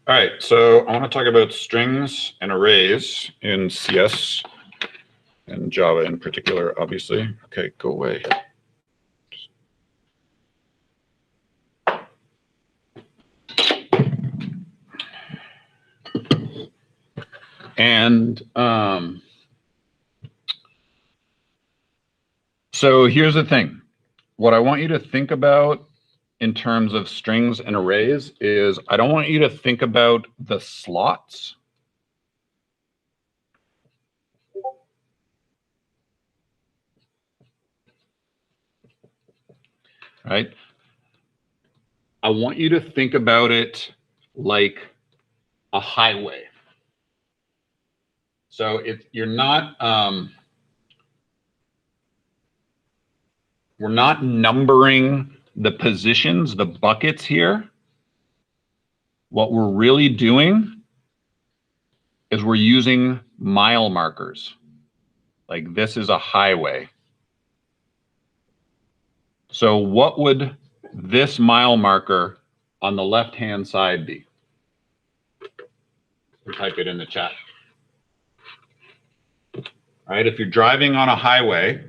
All right, so I want to talk about strings and arrays in CS and Java in particular, obviously. Okay, go away. And so here's the thing. What I want you to think about in terms of strings and arrays is I don't want you to think about the slots. Right? I want you to think about it like a highway. So you're not, we're not numbering the positions, the buckets here. What we're really doing is we're using mile markers. Like this is a highway. So what would this mile marker on the left-hand side be? Or type it in the chat. All right, if you're driving on a highway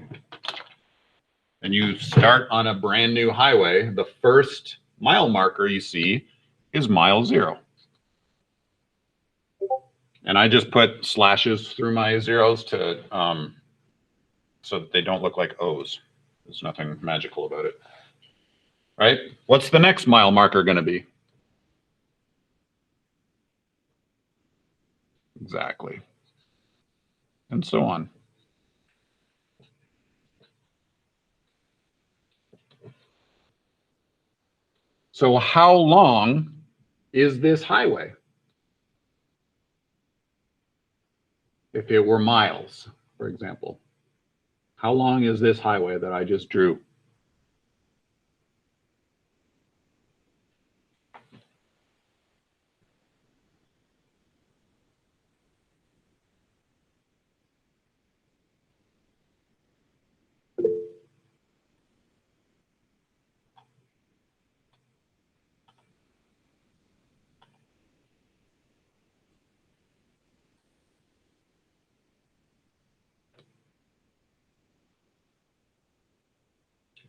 and you start on a brand new highway, the first mile marker you see is mile 0. And I just put slashes through my zeros to so that they don't look like O's. There's nothing magical about it. Right? What's the next mile marker going to be? Exactly. And so on. So how long is this highway? If it were miles, for example, how long is this highway that I just drew?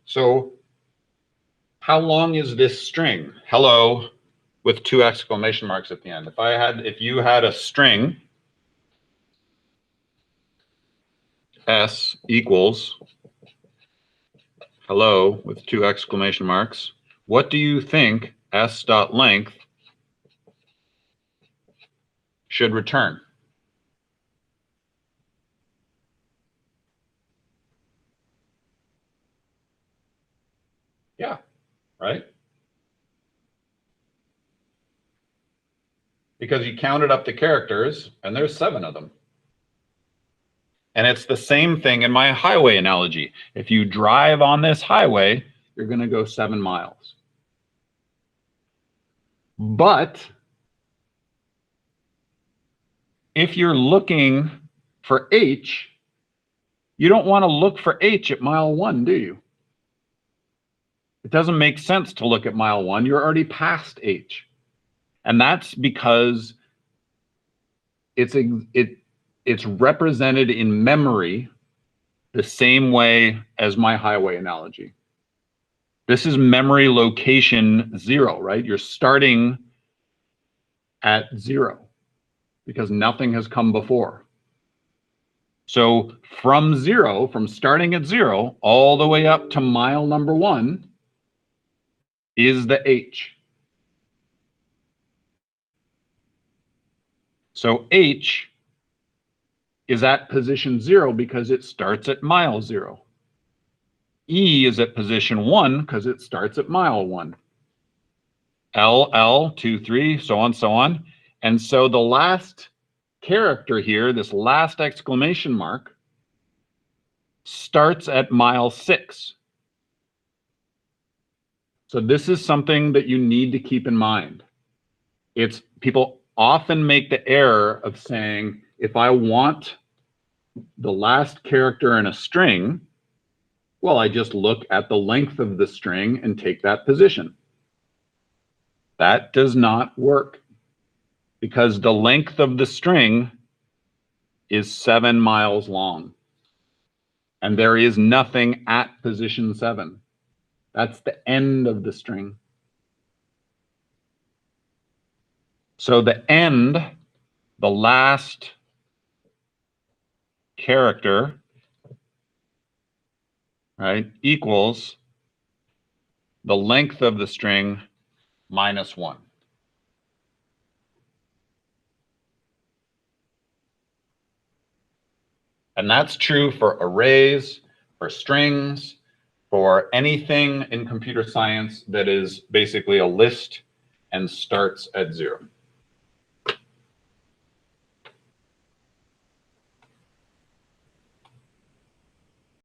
So how long is this string? Hello, with 2 exclamation marks at the end. If you had a string S equals hello with 2 exclamation marks, what do you think S dot length should return? Yeah, right? Because you counted up the characters and there's 7 of them. And it's the same thing in my highway analogy. If you drive on this highway, you're going to go 7 miles. But if you're looking for H, you don't want to look for H at mile 1, do you? It doesn't make sense to look at mile 1. You're already past H. And that's because it's represented in memory the same way as my highway analogy. This is memory location 0, right? You're starting at 0 because nothing has come before. So from starting at 0 all the way up to mile number 1 is the H. So H is at position 0 because it starts at mile 0. E is at position 1 because it starts at mile 1. L, 2, 3, so on. And so the last character here, this last exclamation mark, starts at mile 6. So this is something that you need to keep in mind. People often make the error of saying, if I want the last character in a string, well, I just look at the length of the string and take that position. That does not work. because the length of the string is 7 miles long. And there is nothing at position 7. That's the end of the string. So the end, the last character, right, equals the length of the string minus 1. And that's true for arrays, for strings, for anything in computer science that is basically a list and starts at 0.